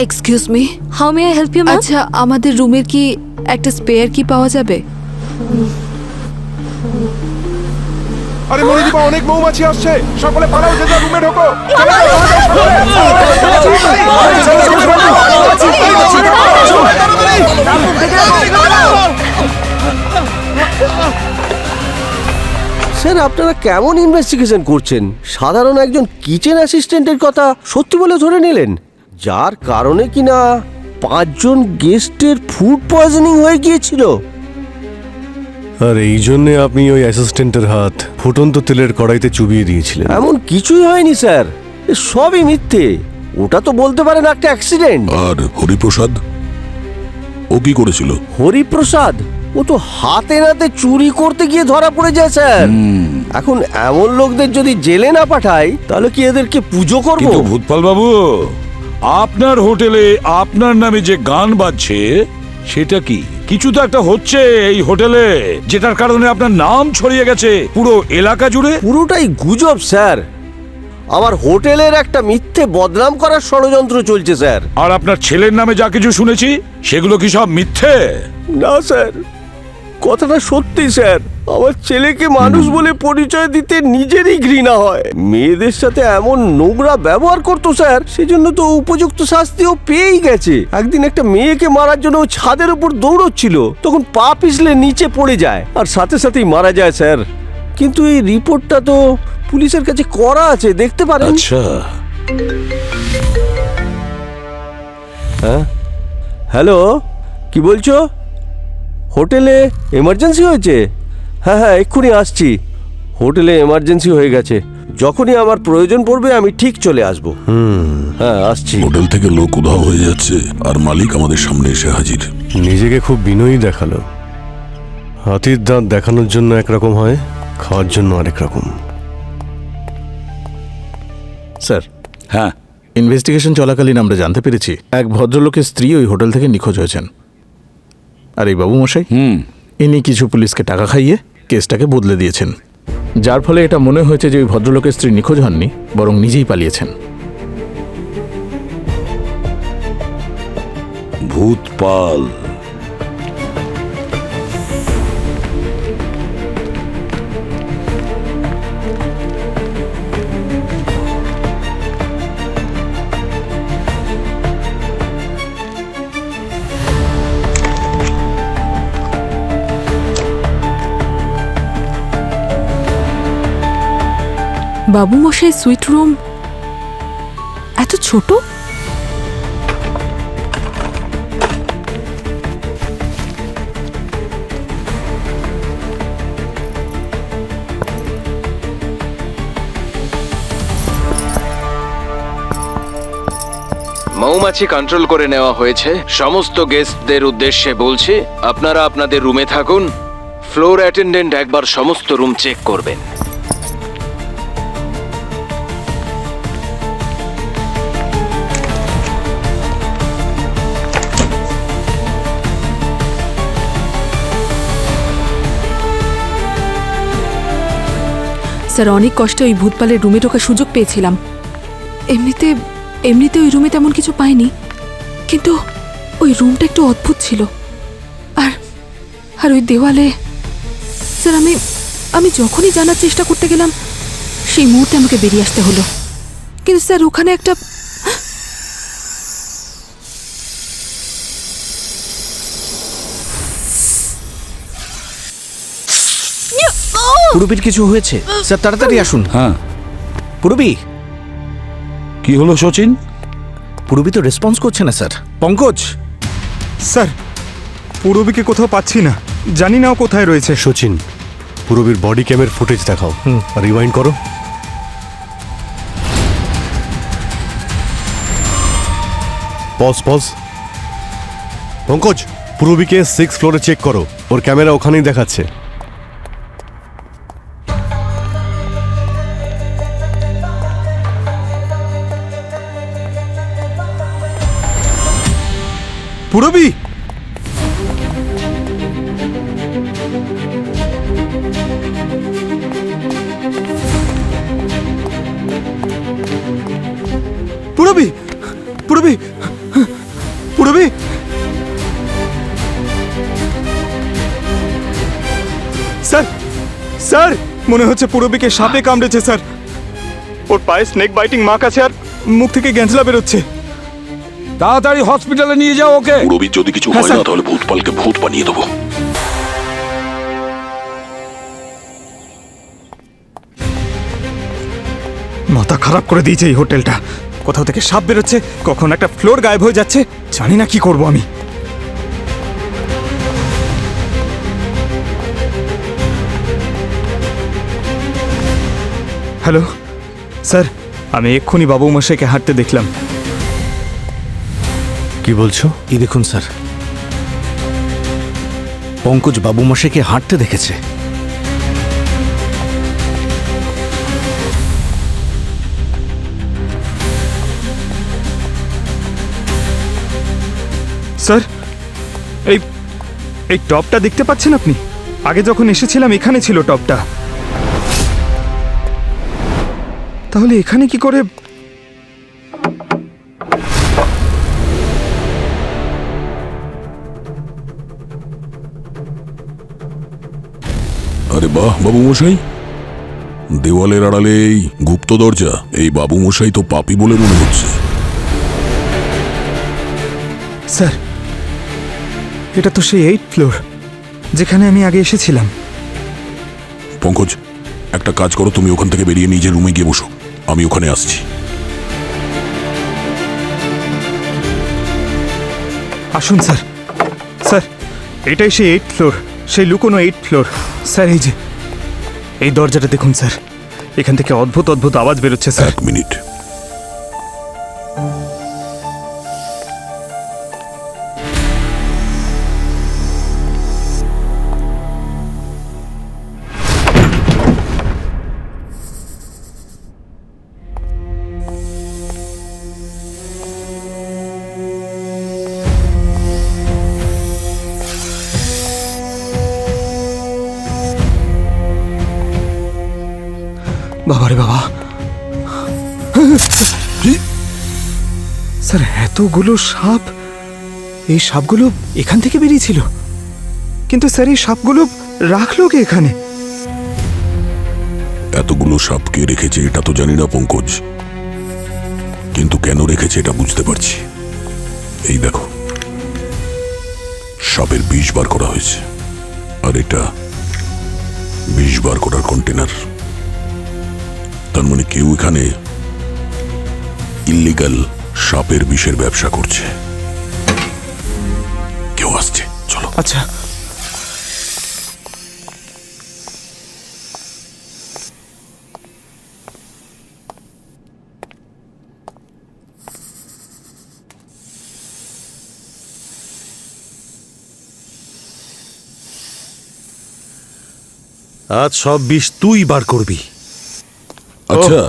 Excuse me, how may I help you ma'am? আচ্ছা আমাদের রুমের কি একটা স্পেয়ার কি পাওয়া যাবে? আরে মনিদীপা, অনেক মৌমাছি আসছে, সকলে পালাও, যে রুমে ঢোকো। স্যার, আপনারা কেমন ইনভেস্টিগেশন করছেন? সাধারণ একজন কিচেন অ্যাসিস্ট্যান্টের কথা সত্যি বলে ধরে নিলেন, যার কারণে কিনা 5 জন গেস্টের ফুড পয়জনিং হয়ে গিয়েছিল। আর এই জন্যে আপনি ওই অ্যাসিস্ট্যান্টের হাত ফুটন্ত তেলের কড়াইতে চুবিয়ে দিয়েছিলেন। এমন কিছুই হয়নি স্যার, এ সবই মিথ্যে। ওটা তো বলতে পারেন একটা অ্যাক্সিডেন্ট। আর হরিপ্রসাদ, ও কি করেছিল? হরিপ্রসাদ ও তো হাতে নাতে চুরি করতে গিয়ে ধরা পড়ে যায় স্যার। এখন এমন লোকদের যদি জেলে না পাঠাই, তাহলে কি এদেরকে পুজো করব? কিন্তু ভূতপাল বাবু, আপনার হোটেলে আপনার নামে যে গান বাজছে সেটা কি? কিছু তো একটা হচ্ছে এই হোটেলে, যেটার কারণে আপনার নাম ছড়িয়ে গেছে পুরো এলাকা জুড়ে। পুরোটাই গুজব স্যার। আমার হোটেলের একটা মিথ্যে বদনাম করার ষড়যন্ত্র চলছে স্যার। আর আপনার ছেলের নামে যা কিছু শুনেছি সেগুলো কি সব মিথ্যে? না স্যার, কথাটা সত্যি স্যার। আমার ছেলেকে মানুষ বলে পরিচয় দিতে নিজেরই ঘৃণা হয়। মেয়েদের সাথে এমন নোংরা ব্যবহার করতো স্যার, সেজন্য তো উপযুক্ত শাস্তিও পেয়েই গেছে। একদিন একটা মেয়েকে মারার জন্য ও ছাদের উপর দৌড়চ্ছিল, তখন পা পিছলে নিচে পড়ে যায় আর সাথে সাথেই মারা যায় স্যার। কিন্তু এই রিপোর্টটা তো পুলিশের কাছে করা আছে, দেখতে পারেন। আচ্ছা, হ্যাঁ, হ্যালো, কি বলছো? হোটেলে এমার্জেন্সি হয়েছে? হ্যাঁ হ্যাঁ, এক্ষুনি আসছি। হোটেলে এমার্জেন্সি হয়ে গেছে, যখনই আমার প্রয়োজন পড়বে আমি ঠিক চলে আসব। হ্যাঁ, আসছি। হোটেল থেকে লোক উধাও হয়ে যাচ্ছে আর মালিক আমাদের সামনে এসে হাজির। নিজেকে খুব বিনয়ী দেখালো। হাতির দাঁত দেখানোর জন্য একরকম হয়, খাওয়ার জন্য আরেক রকম। স্যার, হ্যাঁ, ইনভেস্টিগেশন চলাকালীন আমরা জানতে পেরেছি এক ভদ্রলোকের স্ত্রী ওই হোটেল থেকে নিখোঁজ হয়েছেন। আর এই বাবু মশাই, ইনি কিছু পুলিশকে টাকা খাইয়ে কেসটাকে বদলে দিয়েছেন, যার ফলে এটা মনে হয়েছে যে ওই ভদ্রলোকের স্ত্রী নিখোঁজ হননি, বরং নিজেই পালিয়েছেন। ভূতপাল। বাবু মশাই সুইট রুম এত ছোট? মৌমাছি কন্ট্রোল করে নেওয়া হয়েছে। সমস্ত গেস্টদের উদ্দেশ্যে বলছি, আপনারা আপনাদের রুমে থাকুন। ফ্লোর অ্যাটেন্ডেন্ট একবার সমস্ত রুম চেক করবেন। স্যার, অনেক কষ্টে ওই ভূতপালের রুমে ঢোকার সুযোগ পেয়েছিলাম। এমনিতে ওই রুমে তেমন কিছু পাইনি, কিন্তু ওই রুমটা একটু অদ্ভুত ছিল। আর ওই দেওয়ালে স্যার, আমি যখনই জানার চেষ্টা করতে গেলাম সেই মুহূর্তে আমাকে বেরিয়ে আসতে হলো। কিন্তু স্যার, ওখানে একটা পুরবীর কিছু হয়েছে স্যার, তাড়াতাড়ি আসুন। হ্যাঁ, পুরবী, কি হলো সচিন? পুরবী তো রেসপন্স করছে না স্যার। পঙ্কজ, স্যার, পুরবিকে কোথাও পাচ্ছি না, জানি না ও কোথায় রয়েছে। সচিন, পুরবীর বডি ক্যামের ফুটেজ দেখাও, রিওয়াইন্ড করো। Pause pause. পঙ্কজ, পূরবীকে 6 ফ্লোরে চেক করো, ওর ক্যামেরা ওখানেই দেখাচ্ছে। পূরবী, পূরবী, পূরবী, পূরবী। স্যার, স্যার, মনে হচ্ছে পূরবীকে সাপে কামড়েছে স্যার। ওর পায়ে স্নেক বাইটিং মার্ক আছে আর মুখ থেকে গ্যাঁজলা বেরোচ্ছে। তাড়াতাড়ি হসপিটালে নিয়ে যাও ওকে। রবির যদি কিছু হয় না তাহলে ভূতপালকে ভূত বানিয়ে দেবো। মাথা খারাপ করে দিয়েছে এই হোটেলটা। কোথাও থেকে সাপ বেরোচ্ছে, কখন একটা ফ্লোর গায়েব হয়ে যাচ্ছে, জানি না কি করব আমি। হ্যালো স্যার, আমি এক্ষুনি বাবু মশাইকে হাঁটতে দেখলাম। কি বলছো? এই দেখুন স্যার, পঙ্কজ বাবু মশাইকে হাঁটতে দেখেছে। স্যার, এই এই টপটা দেখতে পাচ্ছেন আপনি? আগে যখন এসেছিলাম এখানে ছিল টপটা, তাহলে এখানে কি করে? আরে বাহ বাবু মশাই, দেওয়ালের আড়ালে এই গুপ্ত দরজা। এই বাবু মশাই তো পাপী বলে মনে হচ্ছে। স্যার, এটা তো সেই 8th ফ্লোর যেখানে আমি আগে এসেছিলাম। পঙ্কজ, একটা কাজ করো, তুমি ওখান থেকে বেরিয়ে নিজের রুমে গিয়ে বসো, আমি ওখানে আসছি। আসুন স্যার। স্যার, এটাই সেই 8th ফ্লোর, সেই লুকোনো 8th ফ্লোর। স্যার, এই যে এই দরজাটা দেখুন স্যার, এখান থেকে অদ্ভুত অদ্ভুত আওয়াজ বেরোচ্ছে স্যার। 1 মিনিট। বাবারে বাবা, স্যার এতগুলো সাপ! এই সাপগুলো এখান থেকে বেরিয়েছিল, কিন্তু স্যার এই সাপগুলো রাখলো কে এখানে? এতগুলো সাপ কে রেখেছে এটা তো জানি না পঙ্কজ, কিন্তু কেন রেখেছে এটা বুঝতে পারছি। এই দেখো, সাপের বিষ বার করা হয়েছে, আর এটা বিষ বার করার কন্টেনার। তার মানে কেউ এখানে ইল্লিগাল সাপের বিষের ব্যবসা করছে। কেউ আসছে, চলো। আচ্ছা, আজ সব বিষ তুই বার করবি। আচ্ছা,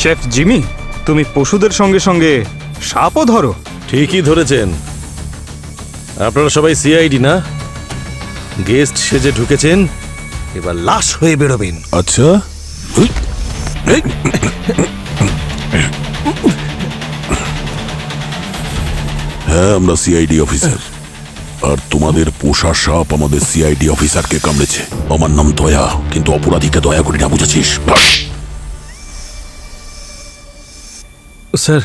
শেফ জিমি, তুমি পশুদের সঙ্গে সঙ্গে সাপও ধরো? ঠিকই ধরেছেন। আপনারা সবাই সিআইডি না? গেস্ট সেজে ঢুকেছেন, এবার লাশ হয়ে বেরোবেন। আচ্ছা, হ্যাঁ আমরা সিআইডি অফিসার, আর তোমাদের পোষা সাপ আমাদের সিআইডি অফিসারকে কামড়েছে। আমার নাম দয়া, কিন্তু অপরাধীকে দয়া করি না, বুঝেছিস? স্যার,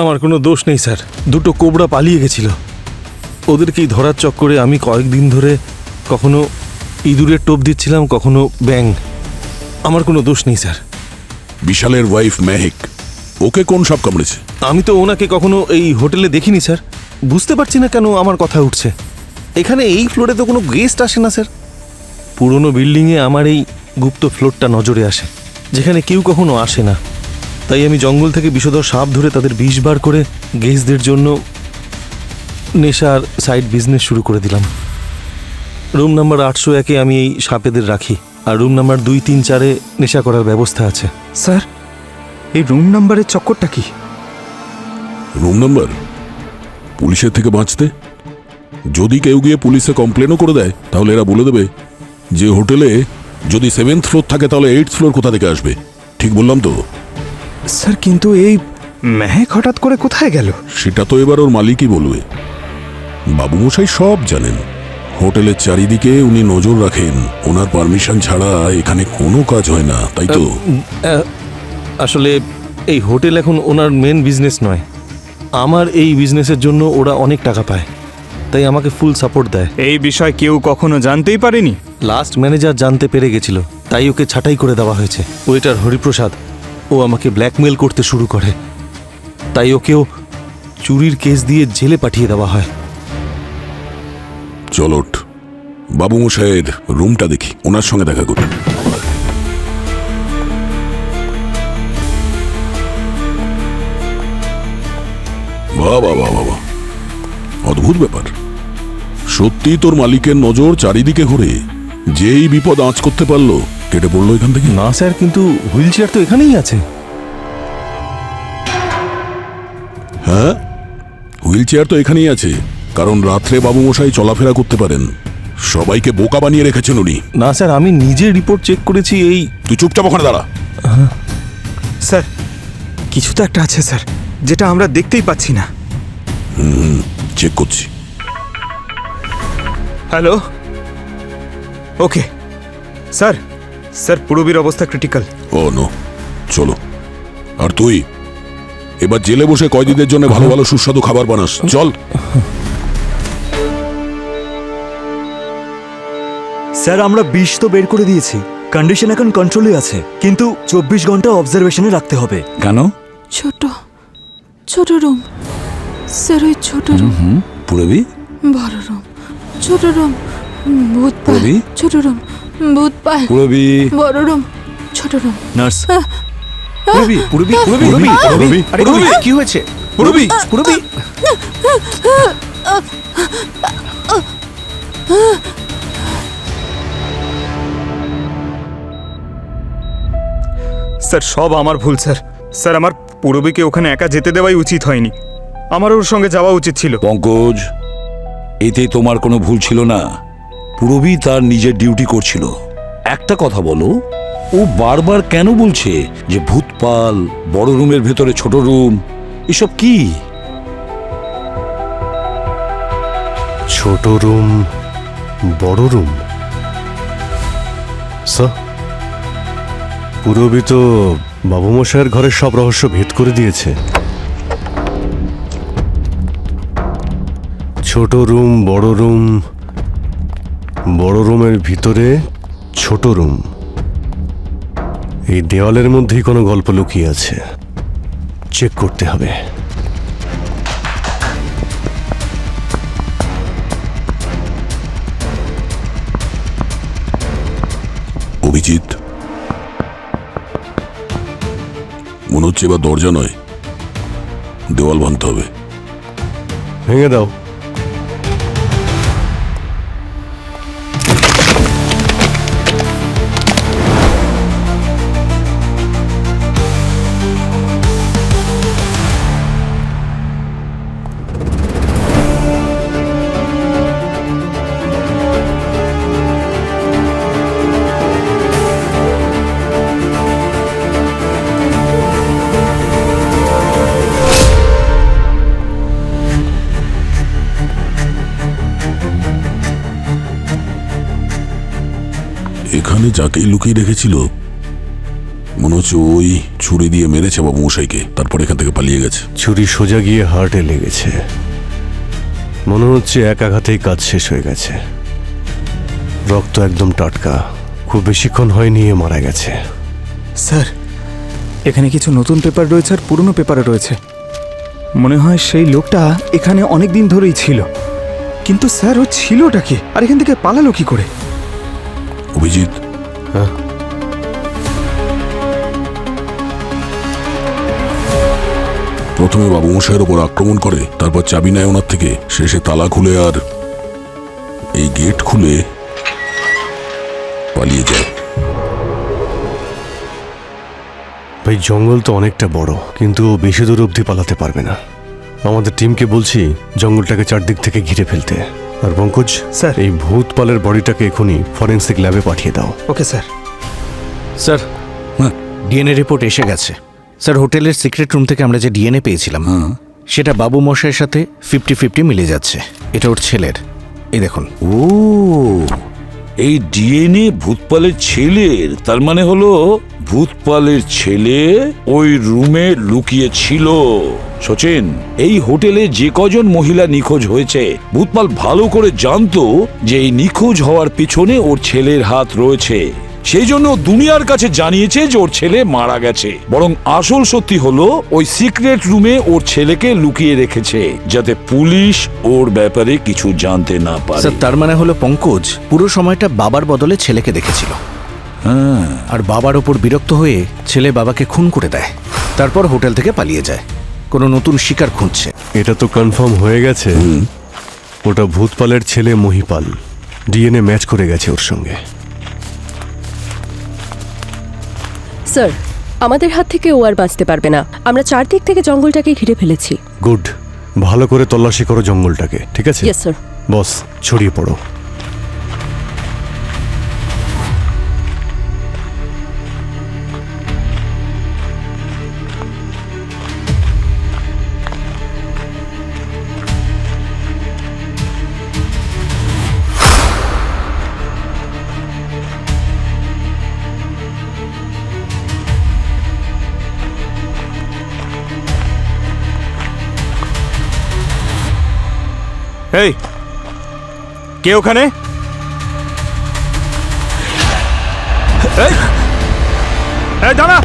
আমার কোনো দোষ নেই স্যার। দুটো কোবরা পালিয়ে গেছিল, ওদেরকেই ধরার চক্করে আমি কয়েকদিন ধরে কখনো ইঁদুরের টোপ দিচ্ছিলাম, কখনো ব্যাং। আমার কোনো দোষ নেই স্যার। বিশালের ওয়াইফ মেহেক, ওকে কোন সাপ কামড়েছে? আমি তো ওনাকে কখনো এই হোটেলে দেখিনি স্যার। বুঝতে পারছি না কেন আমার কথা উঠছে। এখানে এই ফ্লোরে তো কোনো গেস্ট আসে না স্যার। পুরনো বিল্ডিংয়ে আমার এই গুপ্ত ফ্লোরটা নজরে আসে, যেখানে কেউ কখনো আসে না। তাই আমি জঙ্গল থেকে বিষধর সাপ ধরে তাদের বিষ বার করে গেস্টদের জন্য নেশার সাইড বিজনেস শুরু করে দিলাম। রুম নাম্বার 801-এ আমি এই সাপেদের রাখি, আর রুম নাম্বার 2, 3, 4-এ নেশা করার ব্যবস্থা আছে। স্যার এই রুম নাম্বারের চক্করটা কি? রুম নাম্বার পুলিশের থেকে বাঁচতে যদি কেউ গিয়ে পুলিশে কমপ্লেনও করে দেয় তাহলে এরা বলে দেবে যে হোটেলে যদি 7th ফ্লোর থাকে তাহলে 8th ফ্লোর কোথা থেকে আসবে। ঠিক বললাম তো? স্যার কিন্তু এই মেহেক হঠাৎ করে কোথায় গেল? সেটা তো এবার ওর মালিকই বলবে। বাবুমশাই সব জানেন। হোটেলের চারিদিকে উনি নজর রাখেন, ওনার পারমিশন ছাড়া এখানে কোনো কাজ হয় না, তাই তো? আসলে এই হোটেল এখন ওনার মেন বিজনেস নয়, আমার এই বিজনেসের জন্য ওরা অনেক টাকা পায়, তাই আমাকে ফুল সাপোর্ট দেয়। এই বিষয় কেউ কখনো জানতেই পারেনি? লাস্ট ম্যানেজার জানতে পেরে গেছিল, তাই ওকে ছাঁটাই করে দেওয়া হয়েছে। ওয়েটার হরিপ্রসাদ ও আমাকে ব্ল্যাকমেল করতে শুরু করে, তাই ওকেও চুরির কেস দিয়ে জেলে পাঠিয়ে দেওয়া হয়। চলোট বাবুমশাইয়ের রুমটা দেখি, ওনার সঙ্গে দেখা করি। বাবা বাবা বাবা, অদ্ভুত ব্যাপার। সত্যি তোর মালিকের নজর চারিদিকে ঘুরে, যেই বিপদ আঁচ করতে পারলো কেটে পড়লো এখান থেকে। না স্যার, কিন্তু হুইল চেয়ার তো এখানেই আছে। হ্যাঁ, হুইল চেয়ার তো এখানেই আছে, কারণ রাত্রে বাবুমশাই চলাফেরা করতে পারেন। সবাইকে বোকা বানিয়ে রেখেছেন উনি। না স্যার, আমি নিজে রিপোর্ট চেক করেছি। এই তুই চুপচাপ ওখানে দাঁড়া। স্যার কিছু তো একটা আছে স্যার, যেটা আমরা দেখতেই পাচ্ছি না। চেক করছি। Hello, okay sir. স্যার পুরবীর অবস্থা ক্রিটিক্যাল। ও নো, চলো। আর তুই এবার জেলে বসে কয়েদিদের জন্য ভালো ভালো সুস্বাদু খাবার বানাস, চল। স্যার আমরা বিষ তো বের করে দিয়েছি, কন্ডিশন এখন কন্ট্রোলে আছে, কিন্তু 24 ঘন্টা অবজারভেশনে রাখতে হবে। কেন? ছোট ছোট রুম স্যার, ওই ছোট রুম। পুরবি? বড় রুম, ছোট রুম, ভূত পায়। পুরবি? ছোট রুম, ভূত পায়। পুরবি? বড় রুম, ছোট রুম। নার্স। পুরবি পুরবি পুরবি পুরবি পুরবি, কি হয়েছে? পুরবি পুরবি। স্যার সব আমার ভুল স্যার। স্যার আমার পুরবীকে ওখানে একা যেতে দেওয়াই উচিত হয়নি, আমার ওর সঙ্গে যাওয়া উচিত ছিল। পঙ্কজ, এতে তোমার কোনো ভুল ছিল না। পুরবি তার নিজের ডিউটি করছিল। একটা কথা বলো, ও বারবার কেন বলছে যে ভূতপাল, বড় রুমের ভেতরে ছোট রুম, এসব কি? ছোট রুম, বড় রুম? স্যার, পুরবি তো বাবুমশাইয়ের ঘরের সব রহস্য ভেদ করে দিয়েছে। ছোট রুম, বড় রুম, বড় রুমের ভিতরে ছোট রুম, এই দেওয়ালের মধ্যেই কোনো গল্প লুকিয়ে আছে। চেক করতে হবে। অভিজিৎ, মনে হচ্ছে এবার দরজা নয়, দেওয়াল ভাঙতে হবে। ভেঙে দাও। এখানে যাকেই লুকিয়ে রেখেছিল মনে হচ্ছে ওই ছুরি দিয়ে মেরেছে বাবু মশাইকে, তারপর এখান থেকে পালিয়ে গেছে। ছুরি সোজা গিয়ে হার্টে লেগেছে। মনে হচ্ছে এক আঘাতেই কাজ শেষ হয়ে গেছে। রক্ত একদম টাটকা, খুব বেশিক্ষণ হয়নি এ মারা গেছে। স্যার এখানে কিছু নতুন পেপার রয়েছে আর পুরনো পেপারও রয়েছে। মনে হয় সেই লোকটা এখানে অনেক দিন ধরেই ছিল, কিন্তু স্যার ও ছিলটা কি, আর এখান থেকে পালালো কি করে? অভিজিৎ, হ্যাঁ, প্রথমে বাবু মশাইয়ের ওপর আক্রমণ করে, তারপর চাবি নেয় ওনার থেকে, শেষে তালা খুলে আর এই গেট খুলে পালিয়ে যায়। ভাই জঙ্গল তো অনেকটা বড়, কিন্তু ও বেশি দূর অবধি পালাতে পারবে না। আমাদের টিমকে বলছি জঙ্গলটাকে চারদিক থেকে ঘিরে ফেলতে। আর পঙ্কজ স্যার। এই ভূতপালের বডিটাকে এখনই ফরেন্সিক ল্যাবে পাঠিয়ে দাও। Okay sir. Sir DNA report এসে গেছে। স্যার হোটেলের সিক্রেট রুম থেকে আমরা যে ডিএনএ পেয়েছিলাম সেটা বাবু মশাইয়ের সাথে 50-50 মিলে যাচ্ছে। এটা ওর ছেলের, এই দেখুন। ও, এই ডিএনএ ভূতপালের ছেলের, তার মানে হলো ভূতপালের ছেলে ওই রুমে লুকিয়ে ছিল। সচিন, এই হোটেলে যে কজন মহিলা নিখোঁজ হয়েছে ভূতপাল ভালো করে জানতো যে এই নিখোঁজ হওয়ার পিছনে ওর ছেলের হাত রয়েছে। সেই জন্য দুনিয়ার কাছে জানিয়েছে যে ওর ছেলে মারা গেছে। বরং আসল সত্যি হলো ওই সিক্রেট রুমে ওর ছেলেকে লুকিয়ে রেখেছে, যাতে পুলিশ ওর ব্যাপারে কিছু জানতে না পারে। স্যার তার মানে হলো পঙ্কজ পুরো সময়টা বাবার বদলে ছেলেকে দেখেছিল। আর বাবার ওপর বিরক্ত হয়ে ছেলে বাবাকে খুন করে দেয়, তারপর হোটেল থেকে পালিয়ে যায়, কোনো নতুন শিকার খুঁজছে। এটা তো কনফার্ম হয়ে গেছে, ওটা ভূতপালের ছেলে মহিপাল। ডিএনএ ম্যাচ করে গেছে ওর সঙ্গে। স্যার, আমাদের হাত থেকে ও আর বাঁচতে পারবে না। আমরা চারদিক থেকে জঙ্গলটাকে ঘিরে ফেলেছি। গুড, ভালো করে তল্লাশি করো জঙ্গলটাকে, ঠিক আছে? Yes sir. বস, ছড়িয়ে পড়ো। এই কে ওখানে? এই এই দাঁড়া!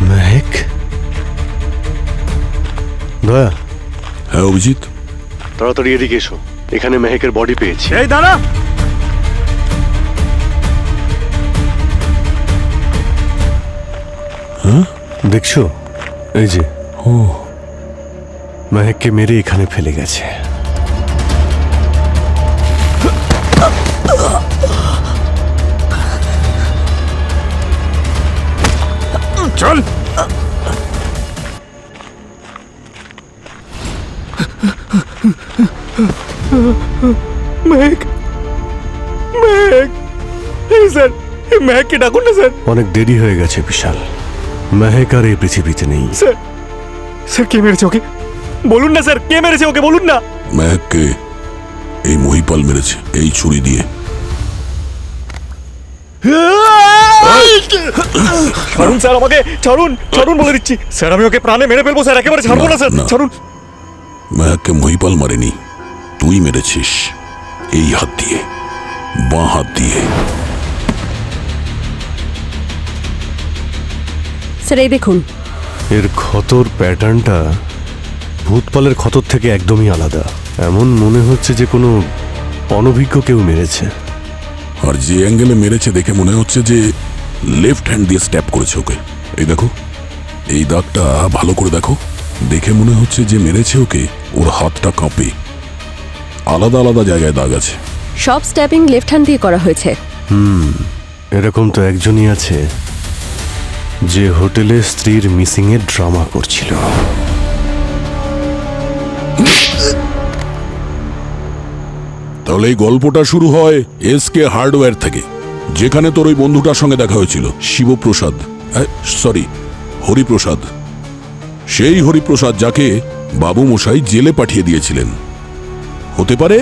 মেহেক, দয়া। হ্যাঁ অভিজিৎ, তাড়াতাড়ি এদিকে এসো, এখানে মেহেকের বডি পেয়েছি। এই দাঁড়া! হ্যাঁ দেখছো, এই যে ও মেহেককে মেরে এখানে ফেলে গেছে। চল। মেহেক, মেহেক, এই স্যার, এই মেহেককে ডাকুন না স্যার। অনেক দেরি হয়ে গেছে বিশাল, মেহেক আর এই পৃথিবীতে নেই। স্যার, স্যার কে মেরেছে ওকে? বলুন না স্যার, কে মেরেছে ওকে বলুন না। মেহেককে এই মহিপাল মেরেছে এই ছুরি দিয়ে। ছাড়ুন স্যার আমাকে, ছাড়ুন, ছাড়ুন বলে দিচ্ছি স্যার, আমি ওকে প্রাণে মেরে ফেলবো স্যার, একেবারে ছাড়বো না স্যার, ছাড়ুন। মেহেককে মহিপাল মারেনি, তুই মেরেছিস এই হাত দিয়ে, বাঁ হাত দিয়ে। স্যার এই দেখুন, এর ক্ষতর প্যাটার্নটা ভূতপালের ক্ষতর থেকে একদমই আলাদা। এমন মনে হচ্ছে যে কোনো অনভিজ্ঞ কেউ মেরেছে। আর যে অ্যাঙ্গেলে মেরেছে দেখে মনে হচ্ছে যে লেফট হ্যান্ড দিয়ে স্ট্যাপ করেছে ওকে। এই দেখো, এই দাগটা ভালো করে দেখো, দেখে মনে হচ্ছে যে মেরেছে ওকে ওর হাতটা কাঁপে। আলাদা আলাদা জায়গায় দাগ আছে। সব স্ট্যাপিং লেফট হ্যান্ড দিয়ে করা হয়েছে। এরকম তো একজনই আছে যে হোটেলে স্ত্রীর মিসিং এর ড্রামা করছিল। তাহলে এই গল্পটা শুরু হয় এসকে হার্ডওয়্যার থেকে, যেখানে তোর ওই বন্ধুটার সঙ্গে দেখা হয়েছিল, শিবপ্রসাদ, সরি হরিপ্রসাদ। সেই হরিপ্রসাদ যাকে বাবু মশাই জেলে পাঠিয়ে দিয়েছিলেন। হতে পারে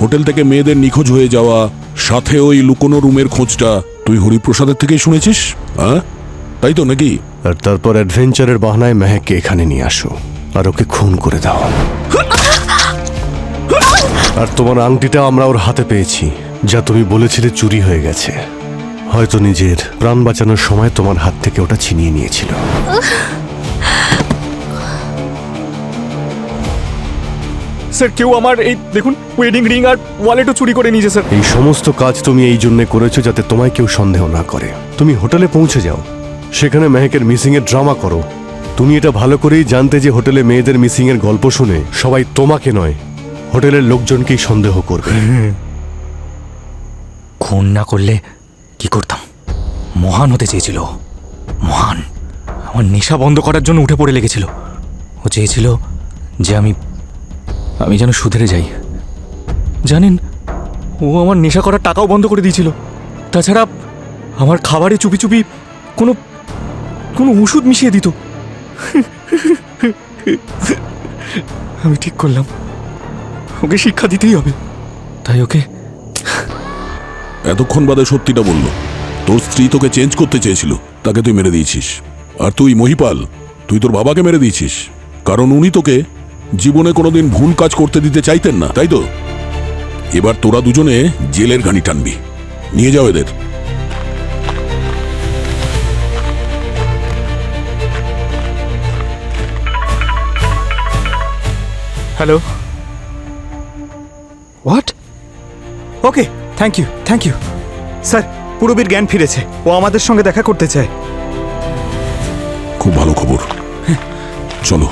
হোটেল থেকে মেয়েদের নিখোঁজ হয়ে যাওয়া, সাথে ওই লুকোনো রুমের খোঁজটা তুই হরিপ্রসাদের থেকেই শুনেছিস, হ্যাঁ তাই তো নাকি? আর তারপর অ্যাডভেঞ্চারের বাহানায় মেহেককে এখানে নিয়ে আসো আর ওকে খুন করে দাও। আর তোমার আংটিটা আমরা ওর হাতে পেয়েছি, যা তুমি বলেছিলে চুরি হয়ে গেছে। হয়তো নিজের প্রাণ বাঁচানোর সময় তোমার হাত থেকে ওটা ছিনিয়ে নিয়েছিল। স্যার কেউ আমার এই দেখুন ওয়েডিং রিং আর ওয়ালেটও চুরি করে নিয়েছে স্যার। এই সমস্ত কাজ তুমি এই জন্য করেছো যাতে তোমায় কেউ সন্দেহ না করে। তুমি হোটেলে পৌঁছে যাও, সেখানে মেহেকের মিসিং এর ড্রামা করো। তুমি এটা ভালো করেই জানতে যে হোটেলে মেয়েদের মিসিং এর গল্প শুনে সবাই তোমাকে নয় হোটেলের লোকজনকেই সন্দেহ করবে। খুন না করলে কি করতাম? মহান হতে চেয়েছিল, মহান। আমার নেশা বন্ধ করার জন্য উঠে পড়ে লেগেছিল। ও চেয়েছিল যে আমি যেন সুধরে যাই। জানেন, ও আমার নেশা করার টাকাও বন্ধ করে দিয়েছিল। তাছাড়া আমার খাবারে চুপি চুপি কোনো ওষুধ মিশিয়ে দিত। আমি ঠিক করলাম ওকে শিক্ষা দিতেই হবে, তাই ওকে। এতক্ষণ বাদে সত্যিটা বলল, তোর স্ত্রী তোকে চেঞ্জ করতে চেয়েছিল, তাকে তুই মেরে দিয়েছিস। আর তুই মহিপাল, তুই তোর বাবাকে মেরে দিয়েছিস, কারণ উনি তোকে জীবনে কোনোদিন ভুল কাজ করতে দিতে চাইতেন না, তাই তো? এবার তোরা দুজনে জেলের গানি টানবি। নিয়ে যাও এদের। Hello, what? Okay, thank you sir. পুরবীর জ্ঞান ফিরেছে, ও আমাদের সঙ্গে দেখা করতে চায়। খুব ভালো খবর, চলো।